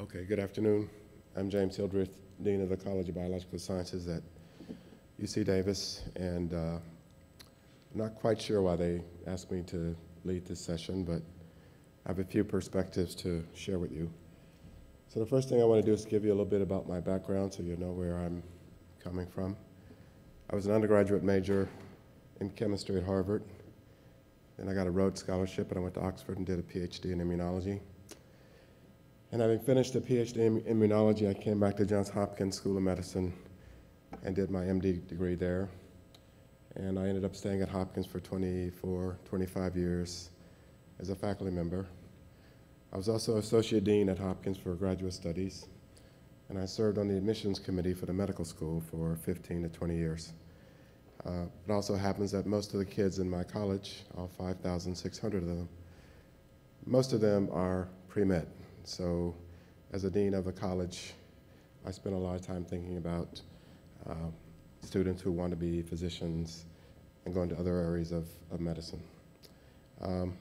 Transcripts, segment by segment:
Okay, good afternoon. I'm James Hildreth, Dean of the College of Biological Sciences at UC Davis, and I'm not quite sure why they asked me to lead this session, but I have a few perspectives to share with you. So the first thing I want to do is give you a little bit about my background so you know where I'm coming from. I was an undergraduate major in chemistry at Harvard. Then I got a Rhodes Scholarship and I went to Oxford and did a PhD in immunology. And having finished a PhD in immunology, I came back to Johns Hopkins School of Medicine and did my MD degree there. And I ended up staying at Hopkins for 25 years as a faculty member. I was also associate dean at Hopkins for graduate studies, and I served on the admissions committee for the medical school for 15 to 20 years. It also happens that most of the kids in my college, all 5,600 of them, most of them are pre-med. So as a dean of the college, I spent a lot of time thinking about students who want to be physicians and go into other areas of medicine. And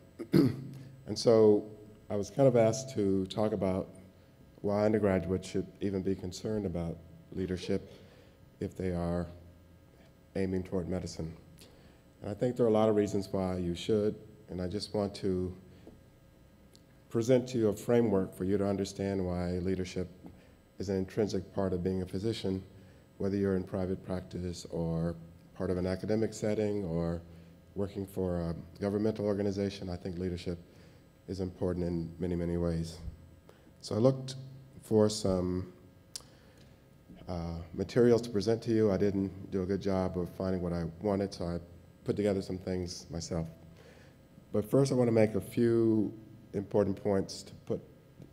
so I was kind of asked to talk about why undergraduates should even be concerned about leadership if they are aiming toward medicine. And I think there are a lot of reasons why you should, and I just want to present to you a framework for you to understand why leadership is an intrinsic part of being a physician, whether you're in private practice or part of an academic setting or working for a governmental organization. I think leadership is important in many, many ways. So I looked for some materials to present to you. I didn't do a good job of finding what I wanted, so I put together some things myself. But first I want to make a few important points to put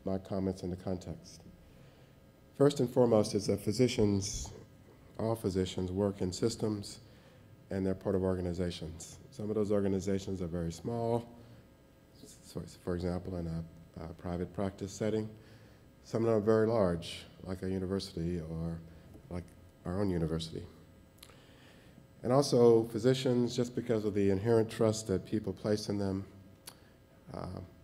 my comments into context. First and foremost is that all physicians work in systems and they're part of organizations. Some of those organizations are very small, so for example, in a private practice setting. Some of them are very large, like a university or like our own university. And also physicians, just because of the inherent trust that people place in them,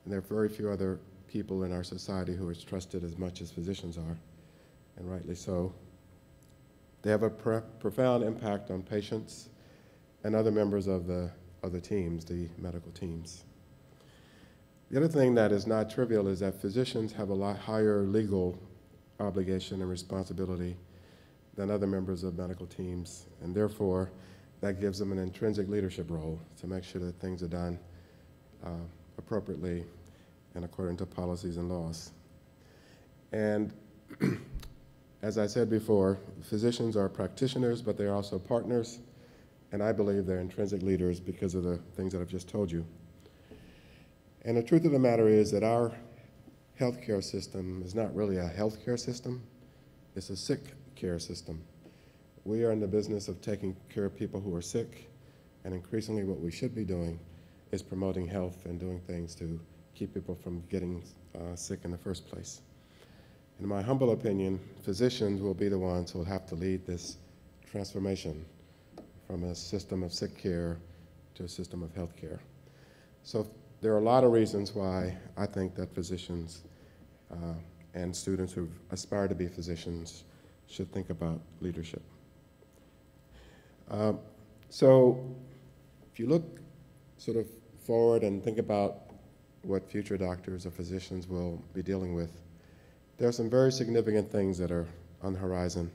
and there are very few other people in our society who are trusted as much as physicians are, and rightly so. They have a profound impact on patients and other members of the other teams, the medical teams. The other thing that is not trivial is that physicians have a lot higher legal obligation and responsibility than other members of medical teams, and therefore that gives them an intrinsic leadership role to make sure that things are done appropriately and according to policies and laws. And as I said before, physicians are practitioners, but they're also partners, and I believe they're intrinsic leaders because of the things that I've just told you. And the truth of the matter is that our healthcare system is not really a healthcare system, it's a sick care system. We are in the business of taking care of people who are sick, and increasingly what we should be doing is promoting health and doing things to keep people from getting sick in the first place. In my humble opinion, physicians will be the ones who will have to lead this transformation from a system of sick care to a system of health care. So there are a lot of reasons why I think that physicians and students who aspire to be physicians should think about leadership. So if you look sort of forward and think about what future doctors or physicians will be dealing with, there are some very significant things that are on the horizon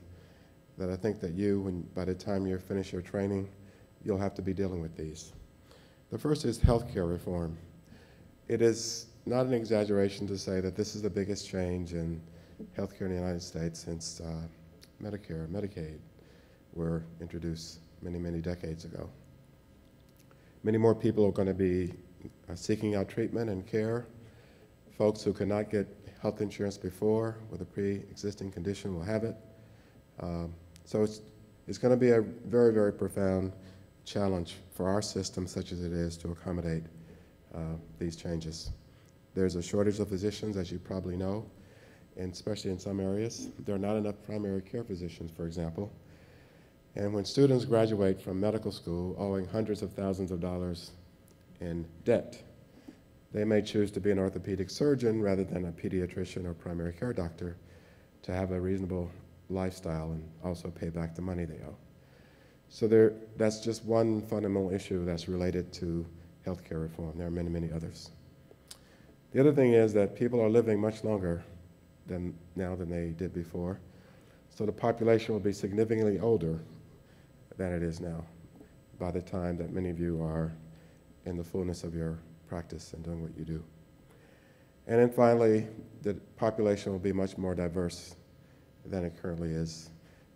that I think that by the time you finish your training, you'll have to be dealing with these. The first is healthcare reform. It is not an exaggeration to say that this is the biggest change in healthcare in the United States since Medicare and Medicaid were introduced many, many decades ago. Many more people are going to be seeking out treatment and care. Folks who could not get health insurance before with a pre-existing condition will have it. So it's going to be a very, very profound challenge for our system, such as it is, to accommodate these changes. There's a shortage of physicians, as you probably know, and especially in some areas. There are not enough primary care physicians, for example. And when students graduate from medical school owing hundreds of thousands of dollars in debt, They may choose to be an orthopedic surgeon rather than a pediatrician or primary care doctor to have a reasonable lifestyle and also pay back the money they owe. So that's just one fundamental issue that's related to healthcare reform. There are many, many others. The other thing is that people are living much longer now than they did before. So the population will be significantly older than it is now by the time that many of you are in the fullness of your practice and doing what you do. And then finally, the population will be much more diverse than it currently is.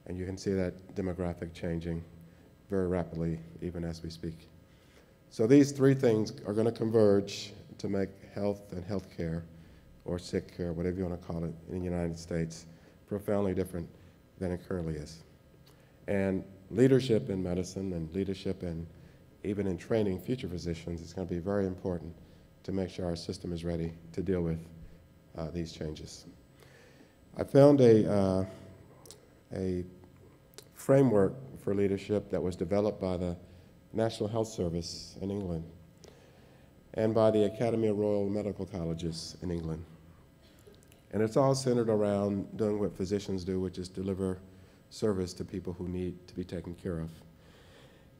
And you can see that demographic changing very rapidly, even as we speak. So these three things are going to converge to make health and healthcare, or sick care, whatever you want to call it, in the United States, profoundly different than it currently is. And leadership in medicine and leadership in even in training future physicians is going to be very important to make sure our system is ready to deal with these changes. I found a framework for leadership that was developed by the National Health Service in England and by the Academy of Royal Medical Colleges in England. And it's all centered around doing what physicians do, which is deliver service to people who need to be taken care of.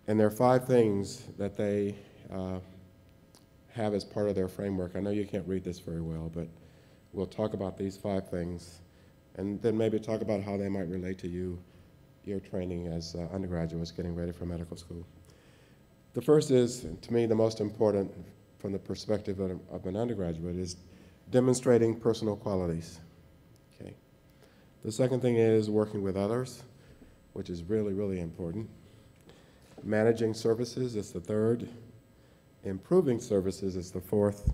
And there are 5 things that they have as part of their framework. I know you can't read this very well, but we'll talk about these 5 things and then maybe talk about how they might relate to your training as undergraduates getting ready for medical school. The first is, to me, the most important from the perspective of an undergraduate is demonstrating personal qualities. Okay. The second thing is working with others, which is really, really important. Managing services is the third. Improving services is the fourth.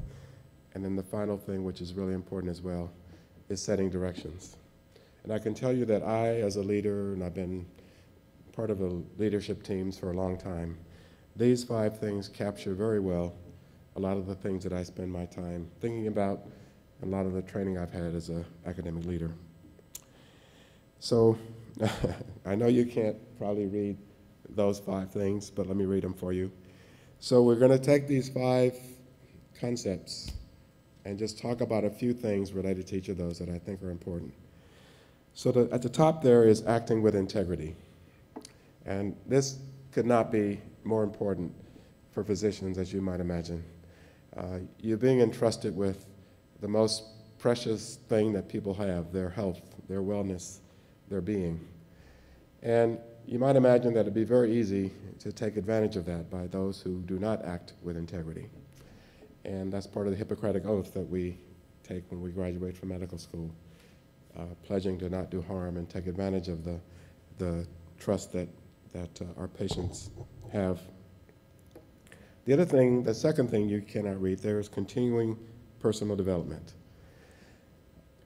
And then the final thing, which is really important as well, is setting directions. And I can tell you that I, as a leader, and I've been part of the leadership teams for a long time, these 5 things capture very well a lot of the things that I spend my time thinking about, and a lot of the training I've had as an academic leader. So I know you can't probably read those 5 things, but let me read them for you. So we're going to take these 5 concepts and just talk about a few things related to each of those that I think are important. So at the top there is acting with integrity. And this could not be more important for physicians, as you might imagine. You're being entrusted with the most precious thing that people have, their health, their wellness, their being. And you might imagine that it'd be very easy to take advantage of that by those who do not act with integrity. And that's part of the Hippocratic Oath that we take when we graduate from medical school, pledging to not do harm and take advantage of the trust that our patients have. The second thing you cannot read there is continuing personal development.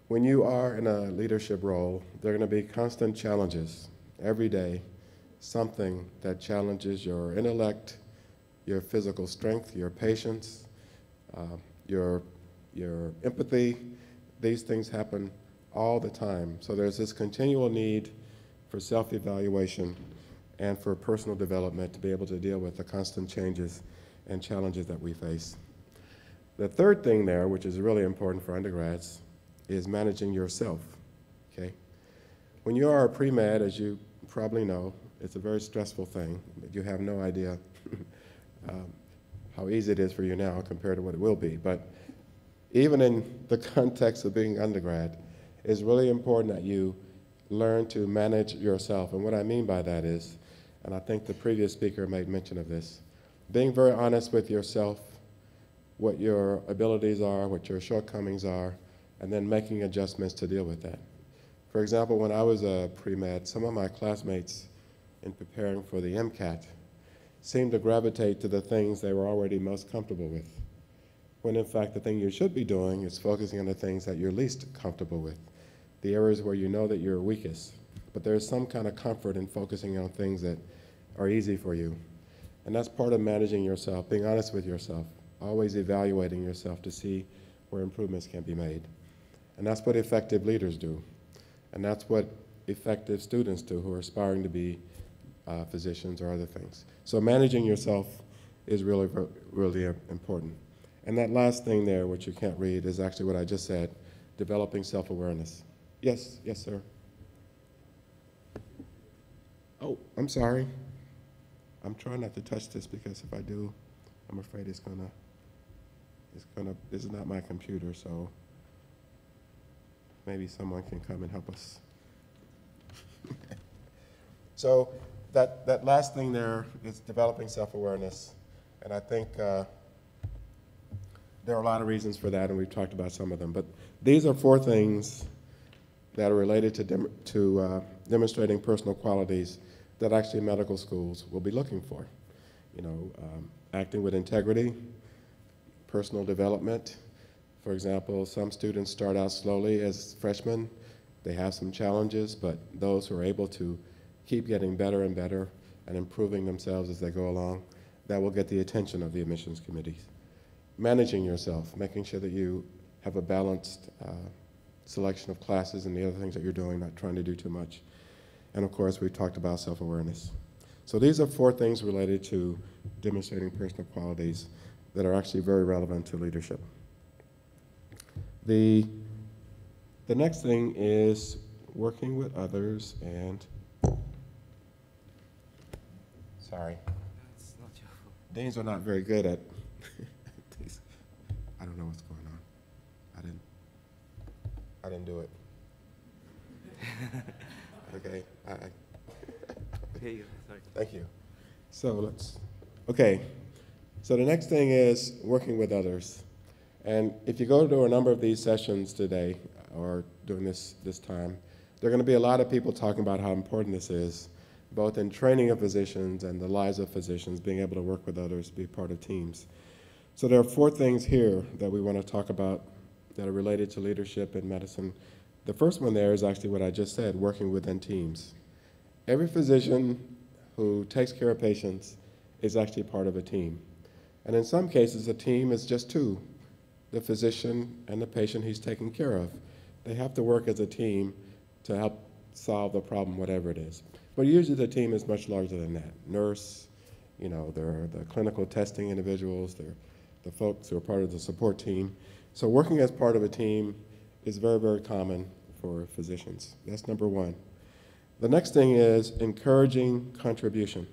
When you are in a leadership role, there are going to be constant challenges every day, something that challenges your intellect, your physical strength, your patience, your empathy. These things happen all the time. So there's this continual need for self-evaluation and for personal development to be able to deal with the constant changes and challenges that we face. The third thing there, which is really important for undergrads, is managing yourself, okay? When you are a pre-med, as you probably know, it's a very stressful thing. You have no idea how easy it is for you now compared to what it will be. But even in the context of being undergrad, it's really important that you learn to manage yourself. And what I mean by that is, and I think the previous speaker made mention of this, being very honest with yourself, what your abilities are, what your shortcomings are, and then making adjustments to deal with that. For example, when I was a pre-med, some of my classmates in preparing for the MCAT seemed to gravitate to the things they were already most comfortable with, when in fact the thing you should be doing is focusing on the things that you're least comfortable with, the areas where you know that you're weakest. But there's some kind of comfort in focusing on things that are easy for you. And that's part of managing yourself, being honest with yourself, always evaluating yourself to see where improvements can be made. And that's what effective leaders do. And that's what effective students do who are aspiring to be physicians or other things. So managing yourself is really, really important. And that last thing there, which you can't read, is actually what I just said, developing self-awareness. Yes, yes, sir. Oh, I'm sorry. I'm trying not to touch this because if I do, I'm afraid this is not my computer, so maybe someone can come and help us. So that last thing there is developing self-awareness, and I think there are a lot of reasons for that, and we've talked about some of them, but these are 4 things that are related to demonstrating personal qualities that actually medical schools will be looking for. You know, acting with integrity, personal development. For example, some students start out slowly as freshmen. They have some challenges, but those who are able to keep getting better and better and improving themselves as they go along, that will get the attention of the admissions committees. Managing yourself, making sure that you have a balanced selection of classes and the other things that you're doing, not trying to do too much. And of course, we talked about self-awareness. So these are 4 things related to demonstrating personal qualities that are actually very relevant to leadership. The next thing is working with others and, sorry. It's not your fault. Deans are not very good at these. I don't know what's going on. I didn't do it. Okay. Here you go. Sorry. Thank you. So So the next thing is working with others. And if you go to a number of these sessions today, or during this time, there are going to be a lot of people talking about how important this is, both in training of physicians and the lives of physicians, being able to work with others, be part of teams. So there are 4 things here that we want to talk about that are related to leadership in medicine. The first one there is actually what I just said, working within teams. Every physician who takes care of patients is actually part of a team. And in some cases, a team is just 2, the physician and the patient he's taking care of. They have to work as a team to help solve the problem, whatever it is. But usually the team is much larger than that. Nurse, you know, there are the clinical testing individuals, there are the folks who are part of the support team. So working as part of a team is very, very common for physicians. That's number 1. The next thing is encouraging contribution.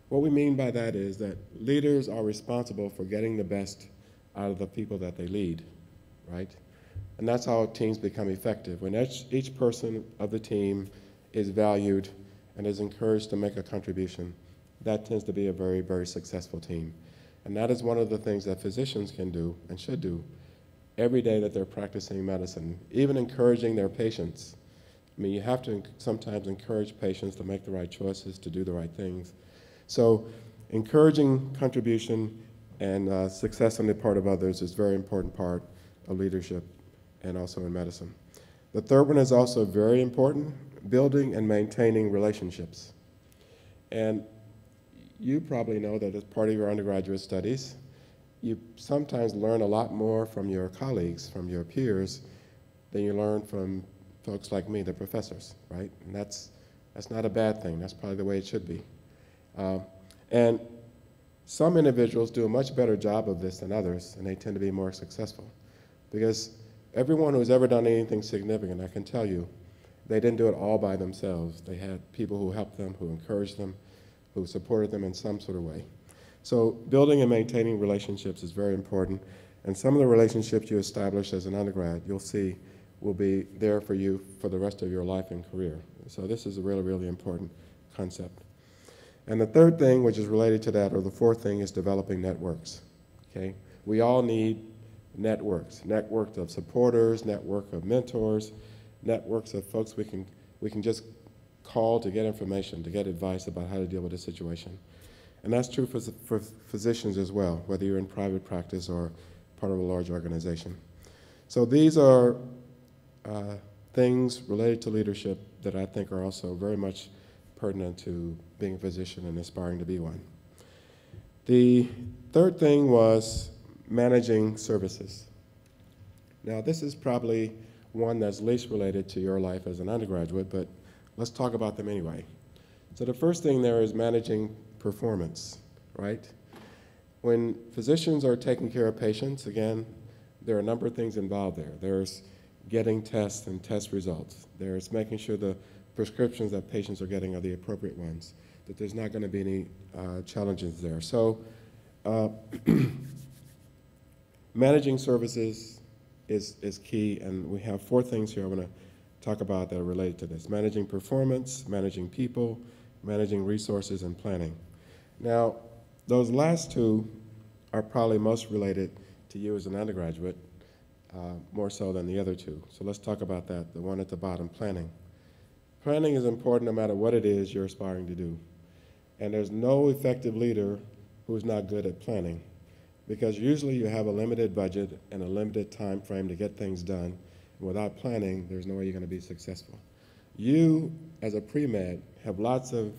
What we mean by that is that leaders are responsible for getting the best out of the people that they lead, right? And that's how teams become effective. When each person of the team is valued and is encouraged to make a contribution, that tends to be a very, very successful team. And that is one of the things that physicians can do and should do every day that they're practicing medicine, even encouraging their patients. I mean, you have to sometimes encourage patients to make the right choices, to do the right things. So encouraging contribution and success on the part of others is a very important part of leadership and also in medicine. The third one is also very important, building and maintaining relationships. And you probably know that as part of your undergraduate studies, you sometimes learn a lot more from your colleagues, from your peers, than you learn from folks like me, the professors, right? And that's not a bad thing. That's probably the way it should be. And some individuals do a much better job of this than others, and they tend to be more successful. Because everyone who's ever done anything significant, I can tell you, they didn't do it all by themselves. They had people who helped them, who encouraged them, who supported them in some sort of way. So building and maintaining relationships is very important. And some of the relationships you establish as an undergrad, you'll see, will be there for you for the rest of your life and career. So this is a really, really important concept. And the third thing, which is related to that, or the fourth thing, is developing networks, okay? We all need networks of supporters, network of mentors, networks of folks we can just call to get information, to get advice about how to deal with a situation. And that's true for physicians as well, whether you're in private practice or part of a large organization. So these are things related to leadership that I think are also very much pertinent to being a physician and aspiring to be one. The third thing was managing services. Now, this is probably one that's least related to your life as an undergraduate, but let's talk about them anyway. So the first thing there is managing performance, right? When physicians are taking care of patients, again, there are a number of things involved there. There's getting tests and test results. There's making sure the prescriptions that patients are getting are the appropriate ones, that there's not going to be any challenges there. So managing services is key, and we have 4 things here I want to talk about that are related to this. Managing performance, managing people, managing resources, and planning. Now, those last 2 are probably most related to you as an undergraduate, more so than the other 2. So let's talk about that, the one at the bottom, planning. Planning is important no matter what it is you're aspiring to do. And there's no effective leader who's not good at planning, because usually you have a limited budget and a limited time frame to get things done. And without planning, there's no way you're going to be successful. You, as a pre-med, have lots of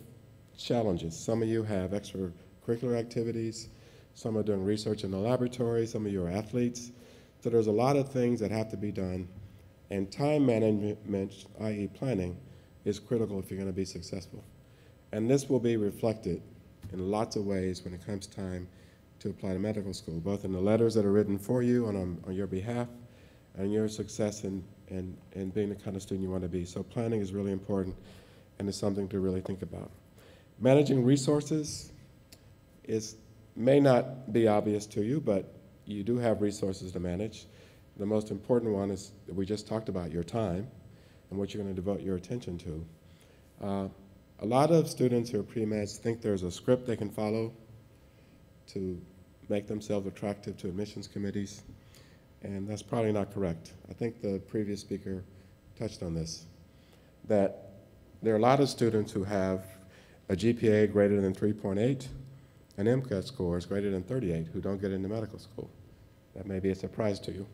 challenges. Some of you have extracurricular activities. Some are doing research in the laboratory. Some of you are athletes. So there's a lot of things that have to be done. And time management, i.e. planning, is critical if you're going to be successful. And this will be reflected in lots of ways when it comes time to apply to medical school, both in the letters that are written for you on your behalf and your success in being the kind of student you want to be. So planning is really important, and it's something to really think about. Managing resources may not be obvious to you, but you do have resources to manage. The most important one is that we just talked about, your time and what you're going to devote your attention to. A lot of students who are pre-meds think there's a script they can follow to make themselves attractive to admissions committees, and that's probably not correct. I think the previous speaker touched on this, that there are a lot of students who have a GPA greater than 3.8 and MCAT scores greater than 38 who don't get into medical school. That may be a surprise to you.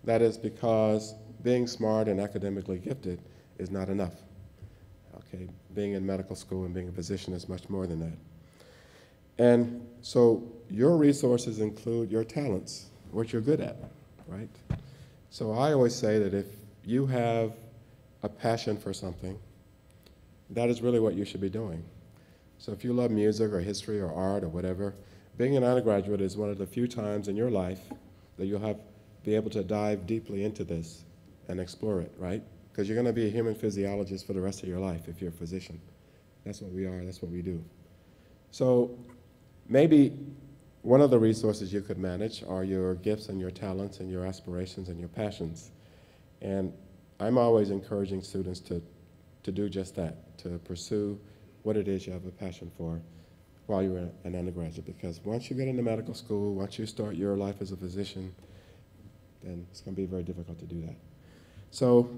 That is because being smart and academically gifted is not enough. Okay, being in medical school and being a physician is much more than that. And so your resources include your talents, what you're good at, right? So I always say that if you have a passion for something, that is really what you should be doing. So if you love music or history or art or whatever, being an undergraduate is one of the few times in your life that you'll be able to dive deeply into this and explore it, right? Because you're going to be a human physiologist for the rest of your life if you're a physician. That's what we are, that's what we do. So maybe one of the resources you could manage are your gifts and your talents and your aspirations and your passions. And I'm always encouraging students to do just that, to pursue what it is you have a passion for while you're an undergraduate. Because once you get into medical school, once you start your life as a physician, then it's going to be very difficult to do that. So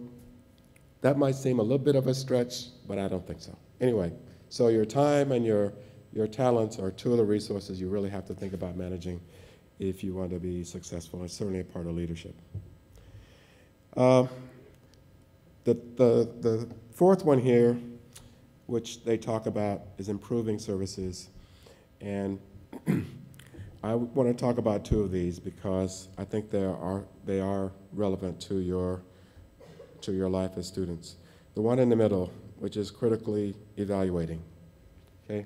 that might seem a little bit of a stretch, but I don't think so. Anyway, so your time and your talents are 2 of the resources you really have to think about managing if you want to be successful. It's certainly a part of leadership. The 4th one here, which they talk about, is improving services. And I want to talk about 2 of these because I think they are relevant to your life as students. The one in the middle, which is critically evaluating, okay?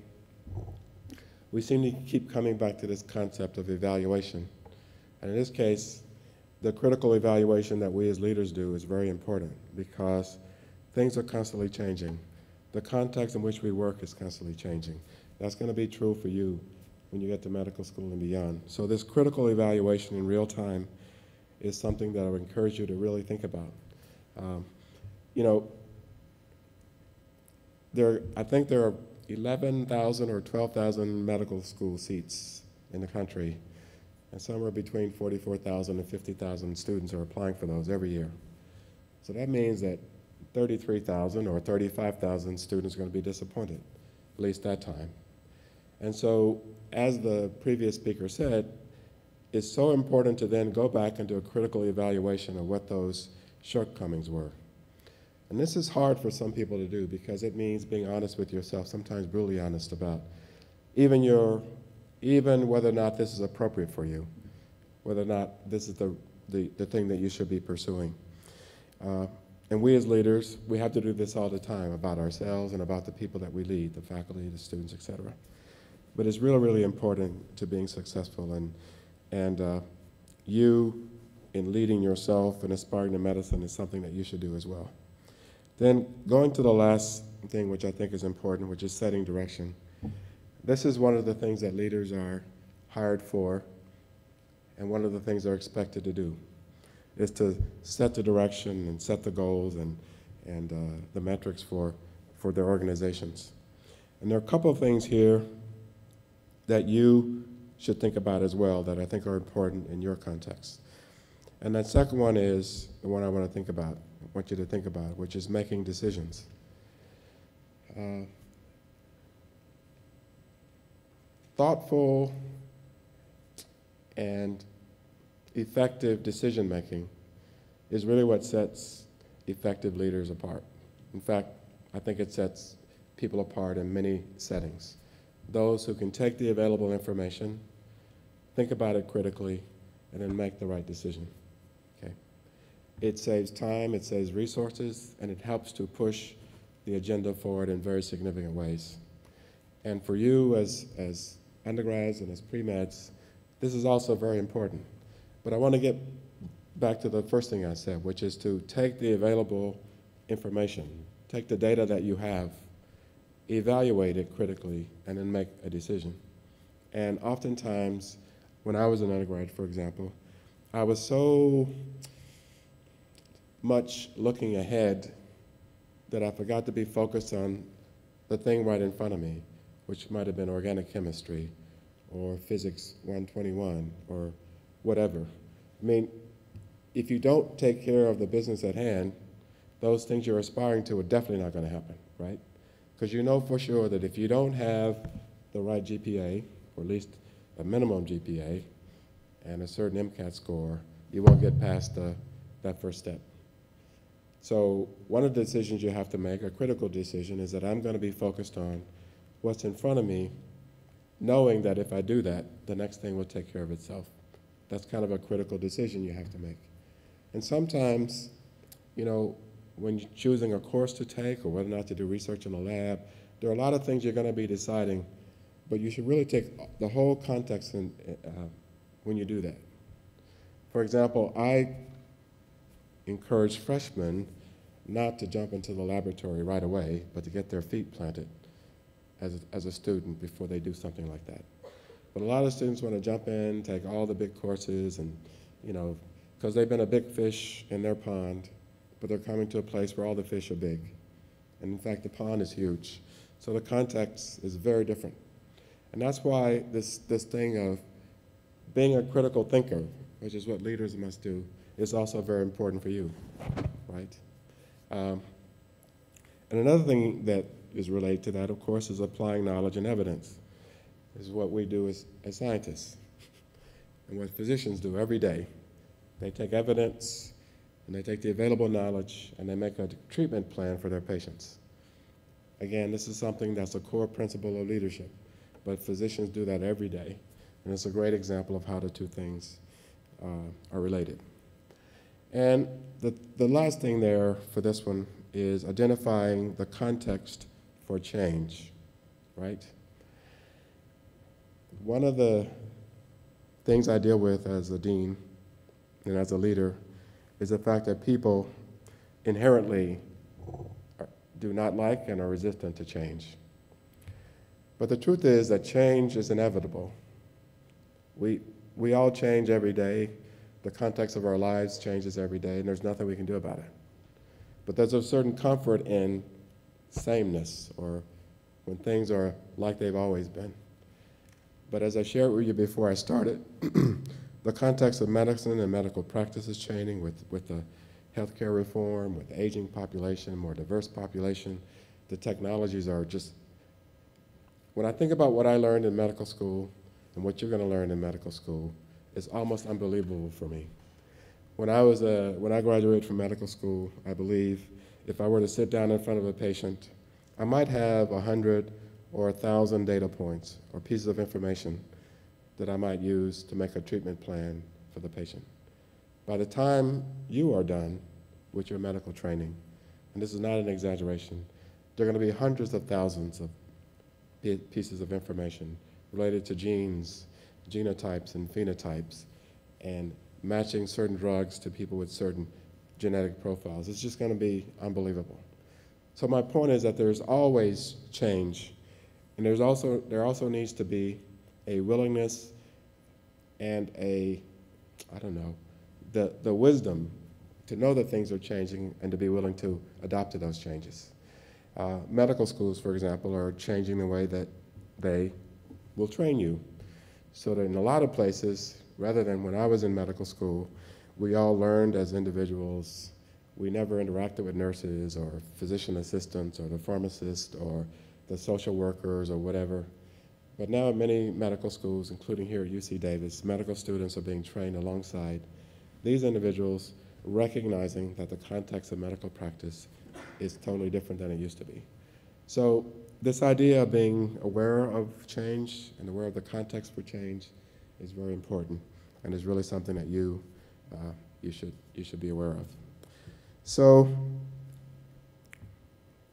We seem to keep coming back to this concept of evaluation. And in this case, the critical evaluation that we as leaders do is very important because things are constantly changing. The context in which we work is constantly changing. That's going to be true for you when you get to medical school and beyond. So this critical evaluation in real time is something that I would encourage you to really think about. You know, I think there are 11,000 or 12,000 medical school seats in the country, and somewhere between 44,000 and 50,000 students are applying for those every year. So that means that 33,000 or 35,000 students are going to be disappointed, at least that time. And so, as the previous speaker said, it's so important to then go back and do a critical evaluation of what those shortcomings were. And this is hard for some people to do because it means being honest with yourself, sometimes brutally honest about even whether or not this is appropriate for you, whether or not this is the thing that you should be pursuing. And we as leaders, we have to do this all the time about ourselves and about the people that we lead, the faculty, the students, etc. but it's really, really important to being successful. And you, in leading yourself and aspiring to medicine, is something that you should do as well. Then going to the last thing, which I think is important, which is setting direction. This is one of the things that leaders are hired for, and one of the things they're expected to do, is to set the direction and set the goals and the metrics for their organizations. And there are a couple of things here that you should think about as well that I think are important in your context. And that second one is the one I want you to think about, which is making decisions. Thoughtful and effective decision making is really what sets effective leaders apart. In fact, I think it sets people apart in many settings. Those who can take the available information, think about it critically, and then make the right decision. Okay? It saves time, it saves resources, and it helps to push the agenda forward in very significant ways. And for you as undergrads and as pre-meds, this is also very important. But I want to get back to the first thing I said, which is to take the available information, take the data that you have, evaluate it critically, and then make a decision. And oftentimes, when I was an undergrad, for example, I was so much looking ahead that I forgot to be focused on the thing right in front of me, which might have been organic chemistry or physics 121 or whatever. I mean, if you don't take care of the business at hand, those things you're aspiring to are definitely not going to happen, right? Because you know for sure that if you don't have the right GPA, or at least a minimum GPA, and a certain MCAT score, you won't get past that first step. So one of the decisions you have to make, a critical decision, is that I'm going to be focused on what's in front of me, knowing that if I do that, the next thing will take care of itself. That's kind of a critical decision you have to make. And sometimes, you know, when you're choosing a course to take or whether or not to do research in a lab, there are a lot of things you're going to be deciding, but you should really take the whole context when you do that. For example, I encourage freshmen not to jump into the laboratory right away, but to get their feet planted as a student before they do something like that. But a lot of students want to jump in, take all the big courses, and, you know, because they've been a big fish in their pond, but they're coming to a place where all the fish are big. And in fact, the pond is huge. So the context is very different. And that's why this thing of being a critical thinker, which is what leaders must do, is also very important for you, right? And another thing that is related to that, of course, is applying knowledge and evidence. This is what we do as scientists and what physicians do every day. They take evidence and they take the available knowledge and they make a treatment plan for their patients. Again, this is something that's a core principle of leadership, but physicians do that every day, and it's a great example of how the two things are related. And the last thing there for this one is identifying the context for change, right? One of the things I deal with as a dean and as a leader is the fact that people inherently do not like and are resistant to change. But the truth is that change is inevitable. We all change every day. The context of our lives changes every day, and there's nothing we can do about it. But there's a certain comfort in sameness, or when things are like they've always been. But as I shared with you before I started, the context of medicine and medical practice is changing with the healthcare reform, with the aging population, more diverse population. The technologies are just, when I think about what I learned in medical school and what you're going to learn in medical school, it's almost unbelievable for me. When I graduated from medical school, I believe if I were to sit down in front of a patient, I might have 100 or 1,000 data points or pieces of information that I might use to make a treatment plan for the patient. By the time you are done with your medical training, and this is not an exaggeration, there are going to be hundreds of thousands of pieces of information related to genes, genotypes and phenotypes, and matching certain drugs to people with certain genetic profiles. It's just going to be unbelievable. So my point is that there's always change, and there also needs to be a willingness and the wisdom to know that things are changing and to be willing to adapt to those changes. Medical schools, for example, are changing the way that they will train you. So that in a lot of places, rather than when I was in medical school, we all learned as individuals. We never interacted with nurses or physician assistants or the pharmacist or the social workers or whatever. But now in many medical schools, including here at UC Davis, medical students are being trained alongside these individuals, recognizing that the context of medical practice is totally different than it used to be. So this idea of being aware of change and aware of the context for change is very important, and is really something that you should be aware of. So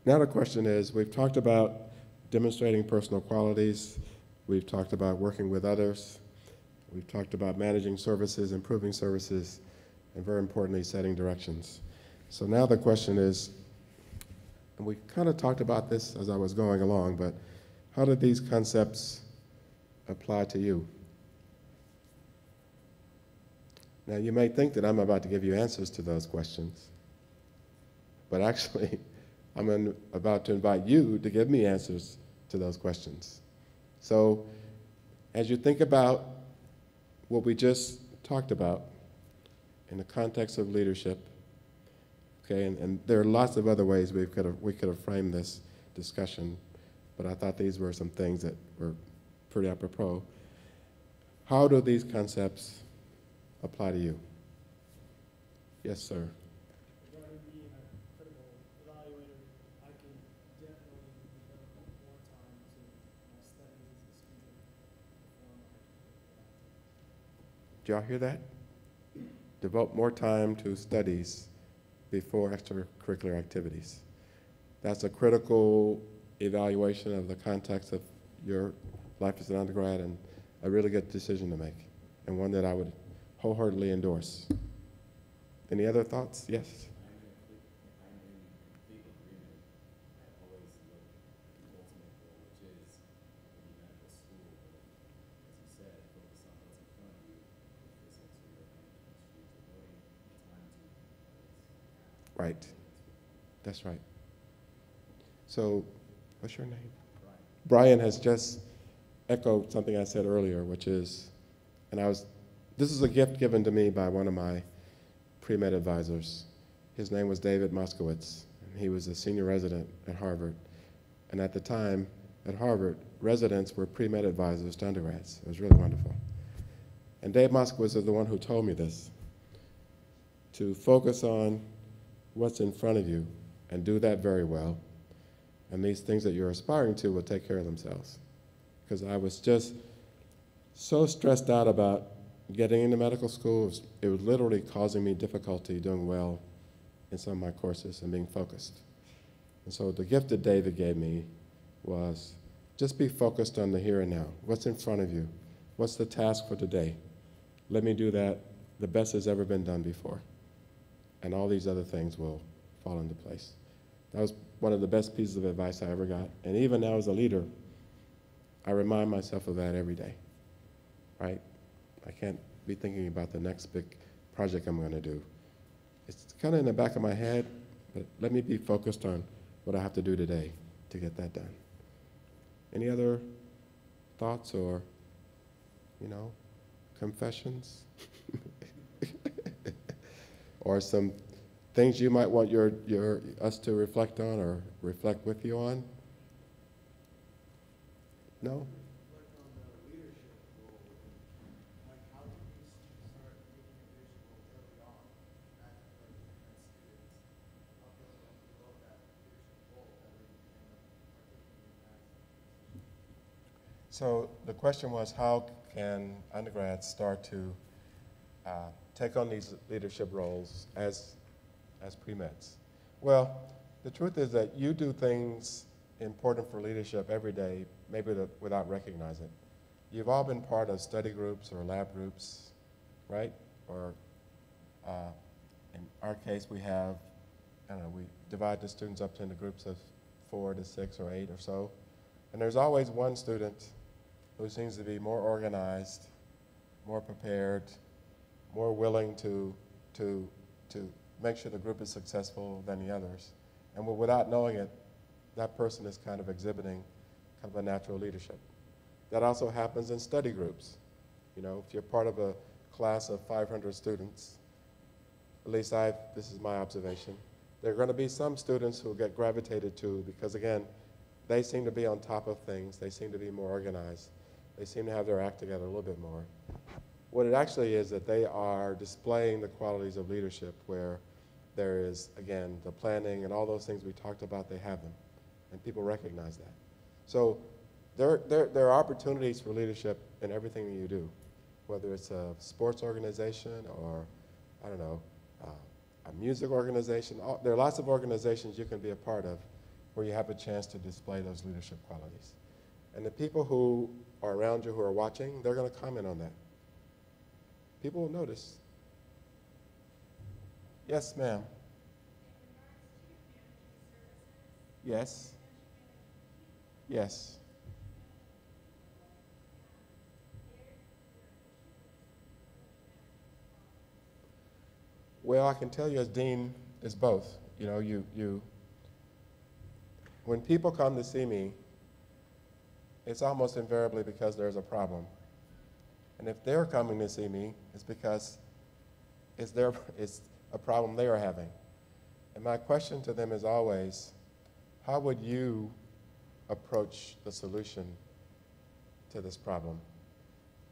now the question is, we've talked about demonstrating personal qualities, we've talked about working with others, we've talked about managing services, improving services, and very importantly, setting directions. So now the question is, and we kind of talked about this as I was going along, but how did these concepts apply to you? Now you may think that I'm about to give you answers to those questions, but actually I'm about to invite you to give me answers to those questions. So as you think about what we just talked about in the context of leadership, okay, and there are lots of other ways we could have framed this discussion, but I thought these were some things that were pretty apropos. How do these concepts apply to you? Yes, sir. Regarding being a critical evaluator, I can definitely devote more time to my studies as a student before my Did y'all hear that? Devote more time to studies before extracurricular activities. That's a critical evaluation of the context of your life as an undergrad, and a really good decision to make, and one that I would wholeheartedly endorse. Any other thoughts? Yes? I'm in complete agreement. I always look at the ultimate goal, which is maybe medical school, but as you said, focus on what's in front of you, physics or your management streams, devoting time to now. Right. That's right. So, what's your name? Brian has just echoed something I said earlier, which is, this is a gift given to me by one of my pre-med advisors. His name was David Moskowitz, and he was a senior resident at Harvard. And at the time, at Harvard, residents were pre-med advisors to undergrads. It was really wonderful. And Dave Moskowitz is the one who told me this, to focus on what's in front of you and do that very well. And these things that you're aspiring to will take care of themselves. Because I was just so stressed out about getting into medical school. It was literally causing me difficulty doing well in some of my courses and being focused. And so the gift that David gave me was just be focused on the here and now. What's in front of you? What's the task for today? Let me do that the best has ever been done before. And all these other things will fall into place. That was one of the best pieces of advice I ever got. And even now as a leader, I remind myself of that every day, right? I can't be thinking about the next big project I'm going to do. It's kind of in the back of my head, but let me be focused on what I have to do today to get that done. Any other thoughts or, confessions? Or some things you might want us to reflect on or reflect with you on? No? Reflect on the leadership role. Like, how did you start taking a leadership role early on as students? How did you develop that leadership role that way you end up partaking in that? So the question was, how can undergrads start to take on these leadership roles as pre-meds? Well, the truth is that you do things important for leadership every day, maybe without recognizing it. you've all been part of study groups or lab groups, right? Or in our case, we have, I don't know, we divide the students up into groups of 4 to 6 or 8 or so. And there's always one student who seems to be more organized, more prepared, more willing to make sure the group is successful than the others. And without knowing it, that person is kind of exhibiting kind of a natural leadership. That also happens in study groups. You know, if you're part of a class of 500 students, at least this is my observation, there are going to be some students who get gravitated to because, again, they seem to be on top of things. They seem to be more organized. They seem to have their act together a little bit more. What it actually is that they are displaying the qualities of leadership where there is, again, the planning and all those things we talked about, they have them. And people recognize that. So there are opportunities for leadership in everything that you do, whether it's a sports organization or, I don't know, a music organization. There are lots of organizations you can be a part of where you have a chance to display those leadership qualities. And the people who are around you who are watching, they're going to comment on that. People will notice. Yes, ma'am. Yes. Yes. Well, I can tell you as dean, it's both. You know, when people come to see me, it's almost invariably because there's a problem. And if they're coming to see me, it's because it's a problem they are having. And my question to them is always, how would you approach the solution to this problem?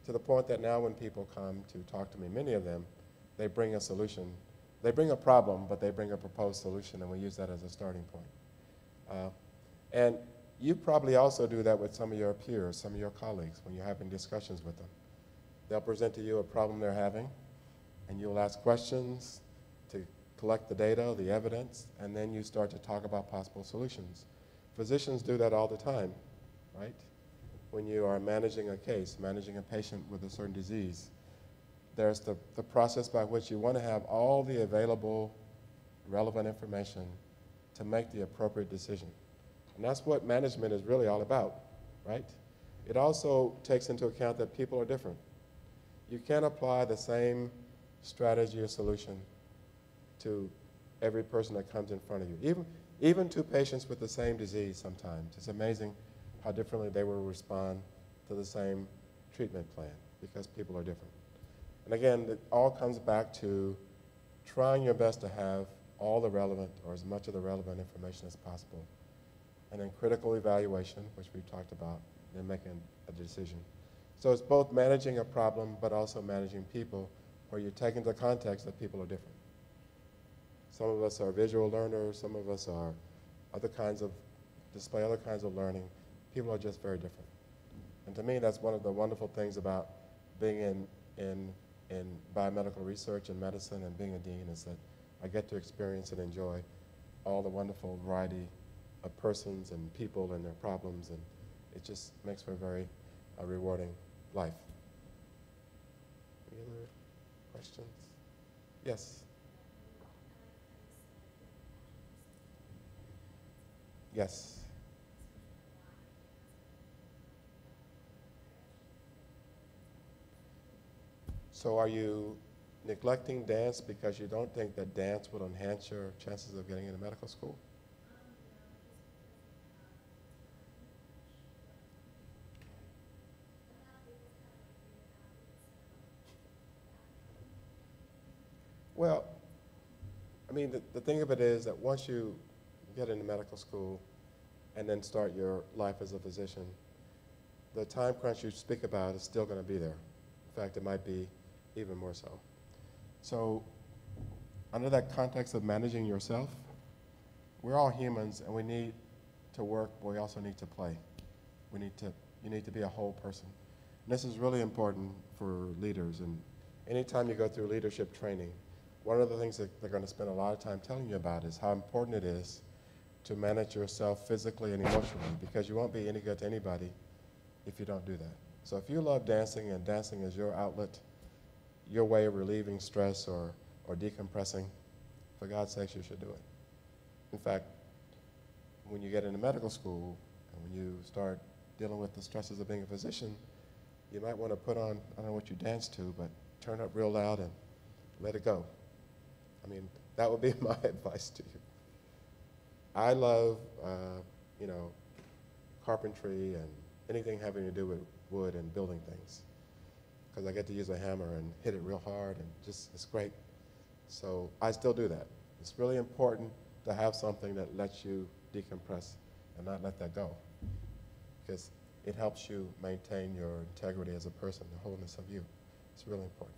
To the point that now when people come to talk to me, many of them, they bring a solution. They bring a problem, but they bring a proposed solution, and we use that as a starting point. And you probably also do that with some of your peers, some of your colleagues, when you're having discussions with them. They'll present to you a problem they're having, and you'll ask questions to collect the data, the evidence, and then you start to talk about possible solutions. Physicians do that all the time, right? When you are managing a case, managing a patient with a certain disease, there's the process by which you want to have all the available relevant information to make the appropriate decision. And that's what management is really all about, right? It also takes into account that people are different. You can't apply the same strategy or solution to every person that comes in front of you. Even to patients with the same disease sometimes. It's amazing how differently they will respond to the same treatment plan because people are different. And again, it all comes back to trying your best to have all the relevant or as much of the relevant information as possible. And then critical evaluation, which we've talked about, and making a decision. So it's both managing a problem, but also managing people, where you're taking the context that people are different. Some of us are visual learners, some of us are display other kinds of learning. People are just very different. And to me, that's one of the wonderful things about being in biomedical research and medicine and being a dean is that I get to experience and enjoy all the wonderful variety of persons and people and their problems, and it just makes for a very rewarding life. Any other questions? Yes. Yes. So are you neglecting dance because you don't think that dance will enhance your chances of getting into medical school? Well, I mean, the thing of it is that once you get into medical school and then start your life as a physician, the time crunch you speak about is still going to be there. In fact, it might be even more so. So under that context of managing yourself, we're all humans and we need to work, but we also need to play. You need to be a whole person. And this is really important for leaders. And anytime you go through leadership training, one of the things that they're going to spend a lot of time telling you about is how important it is to manage yourself physically and emotionally, because you won't be any good to anybody if you don't do that. So if you love dancing and dancing is your outlet, your way of relieving stress or decompressing, for God's sakes, you should do it. In fact, when you get into medical school and when you start dealing with the stresses of being a physician, you might want to put on, I don't know what you dance to, but turn up real loud and let it go. I mean, that would be my advice to you. I love, you know, carpentry and anything having to do with wood and building things, because I get to use a hammer and hit it real hard, and just, it's great. So I still do that. It's really important to have something that lets you decompress and not let that go, because it helps you maintain your integrity as a person, the wholeness of you. It's really important.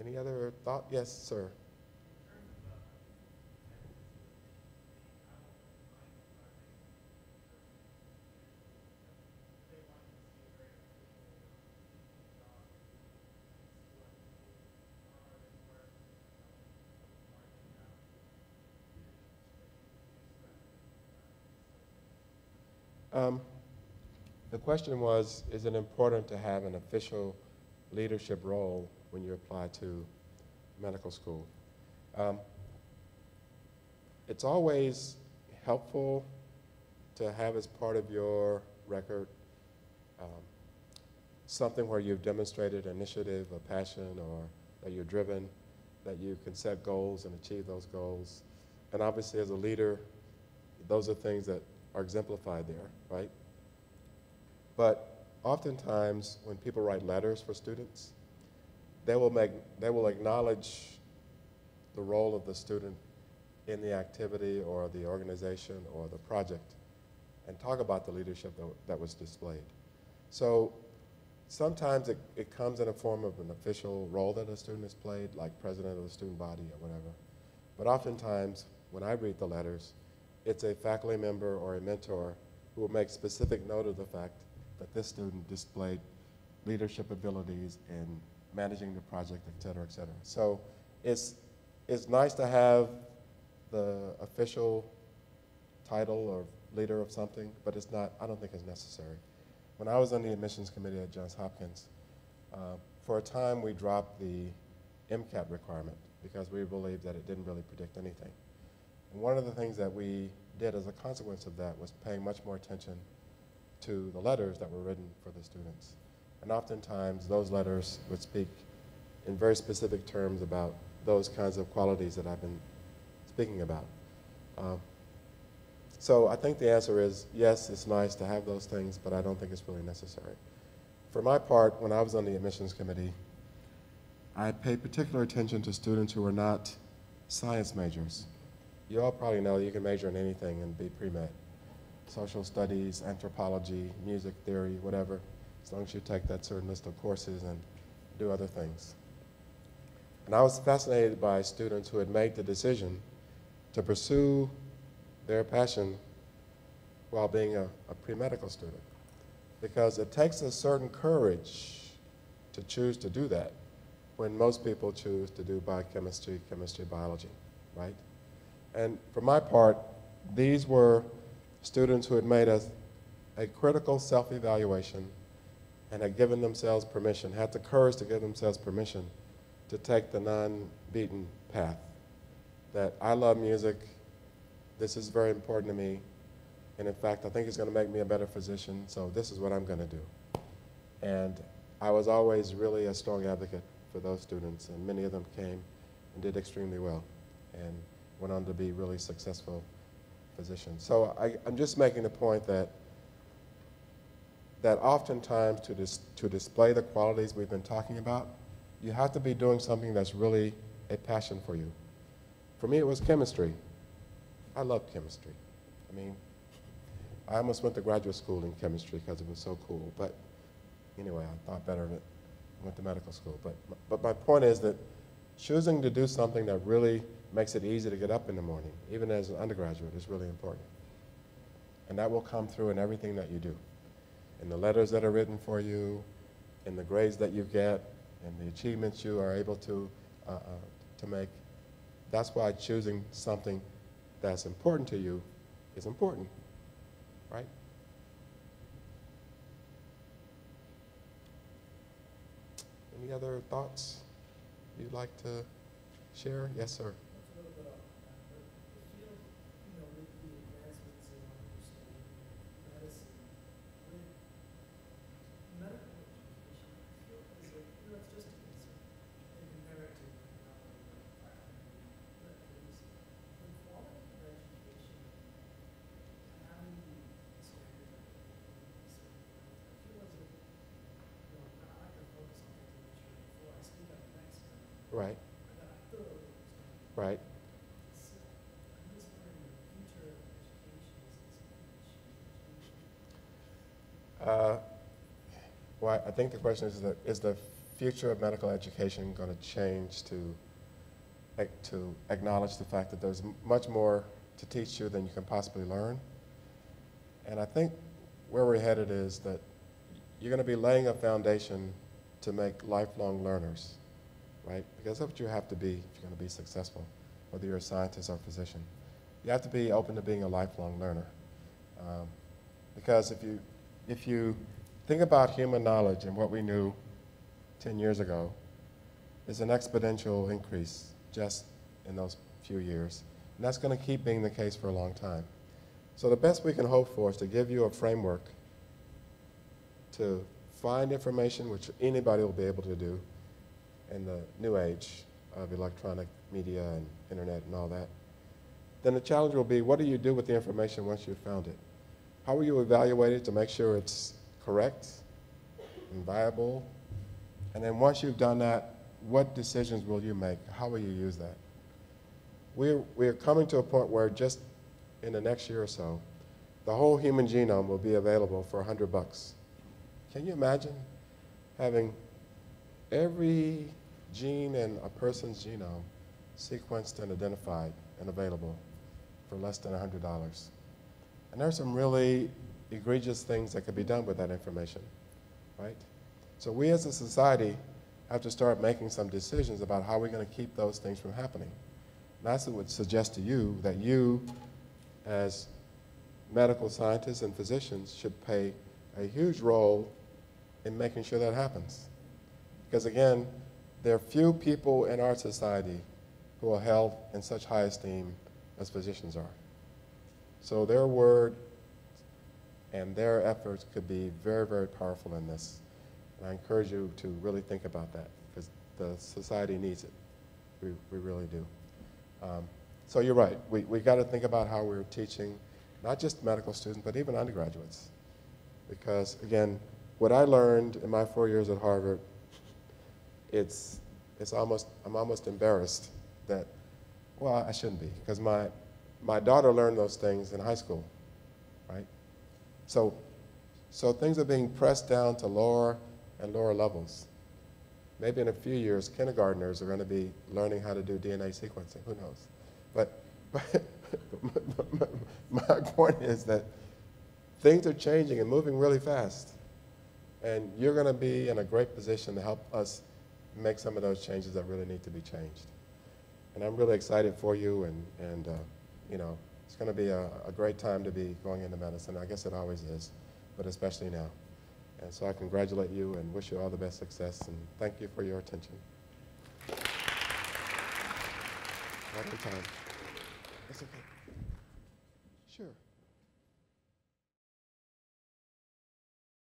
Any other thought? Yes, sir. The question was, is it important to have an official leadership role when you apply to medical school? It's always helpful to have as part of your record something where you've demonstrated initiative or passion, or that you're driven, that you can set goals and achieve those goals. And obviously as a leader, those are things that are exemplified there, right? But oftentimes when people write letters for students, they will acknowledge the role of the student in the activity or the organization or the project and talk about the leadership that was displayed. So sometimes it comes in a form of an official role that a student has played, like president of the student body or whatever. But oftentimes when I read the letters, it's a faculty member or a mentor who will make specific note of the fact that this student displayed leadership abilities in managing the project, et cetera, et cetera. So it's nice to have the official title or leader of something, but it's not, I don't think it's necessary. When I was on the admissions committee at Johns Hopkins, for a time we dropped the MCAT requirement because we believed that it didn't really predict anything. And one of the things that we did as a consequence of that was paying much more attention to the letters that were written for the students. And oftentimes those letters would speak in very specific terms about those kinds of qualities that I've been speaking about. So I think the answer is yes, it's nice to have those things, but I don't think it's really necessary. For my part, when I was on the admissions committee, I paid particular attention to students who were not science majors. You all probably know you can major in anything and be pre-med. Social studies, anthropology, music theory, whatever, as long as you take that certain list of courses and do other things. And I was fascinated by students who had made the decision to pursue their passion while being a pre-medical student, because it takes a certain courage to choose to do that when most people choose to do biochemistry, chemistry, biology, right? And for my part, these were students who had made a critical self-evaluation and had given themselves permission, had the courage to give themselves permission to take the non-beaten path. That I love music, this is very important to me, and in fact, I think it's going to make me a better physician, so this is what I'm going to do. And I was always really a strong advocate for those students, and many of them came and did extremely well and went on to be really successful physicians. So I'm just making the point that oftentimes to display the qualities we've been talking about, you have to be doing something that's really a passion for you. For me, it was chemistry. I loved chemistry. I mean, I almost went to graduate school in chemistry because it was so cool, but anyway, I thought better of it. I went to medical school. But my point is that choosing to do something that really makes it easy to get up in the morning, even as an undergraduate, is really important. And that will come through in everything that you do. In the letters that are written for you, in the grades that you get, and the achievements you are able to make. That's why choosing something that's important to you is important, right? Any other thoughts you'd like to share? Yes, sir. That's a little bit off, but it feels, with the advancements in understanding medicine, with medical education, I feel as if, it's just an imperative, not only but is the quality of education, having the standards of it, I feel as if, I like to focus on things to make sure before I speak up next time, Right, that I thoroughly understand. right. So, I'm just wondering the future of education is this Well, I think the question is the future of medical education going to change to acknowledge the fact that there's much more to teach you than you can possibly learn? And I think where we're headed is that you're going to be laying a foundation to make lifelong learners, right? Because that's what you have to be if you're going to be successful, whether you're a scientist or a physician. You have to be open to being a lifelong learner. Because if you think about human knowledge and what we knew 10 years ago, is an exponential increase just in those few years. And that's going to keep being the case for a long time. So the best we can hope for is to give you a framework to find information, which anybody will be able to do in the new age of electronic media and internet and all that. Then the challenge will be, what do you do with the information once you've found it? How will you evaluate it to make sure it's correct and viable? And then once you've done that, what decisions will you make? How will you use that? We're coming to a point where just in the next year or so, the whole human genome will be available for $100. Can you imagine having every gene in a person's genome sequenced and identified and available for less than $100? And there's some really egregious things that could be done with that information, right? So we as a society have to start making some decisions about how we're going to keep those things from happening. NASA would suggest to you that you, as medical scientists and physicians, should play a huge role in making sure that happens. Because again, there are few people in our society who are held in such high esteem as physicians are. So their word and their efforts could be very, very powerful in this. And I encourage you to really think about that, because the society needs it. We really do. So you're right. We got to think about how we're teaching not just medical students, but even undergraduates. Because again, what I learned in my 4 years at Harvard, I'm almost embarrassed that, well, I shouldn't be, because my daughter learned those things in high school, right? So things are being pressed down to lower and lower levels. Maybe in a few years, kindergartners are going to be learning how to do DNA sequencing. Who knows? But my point is that things are changing and moving really fast. And you're going to be in a great position to help us make some of those changes that really need to be changed. And I'm really excited for you, and it's going to be a great time to be going into medicine. I guess it always is, but especially now. And so I congratulate you and wish you all the best success, and thank you for your attention. Right on time. That's okay. Sure.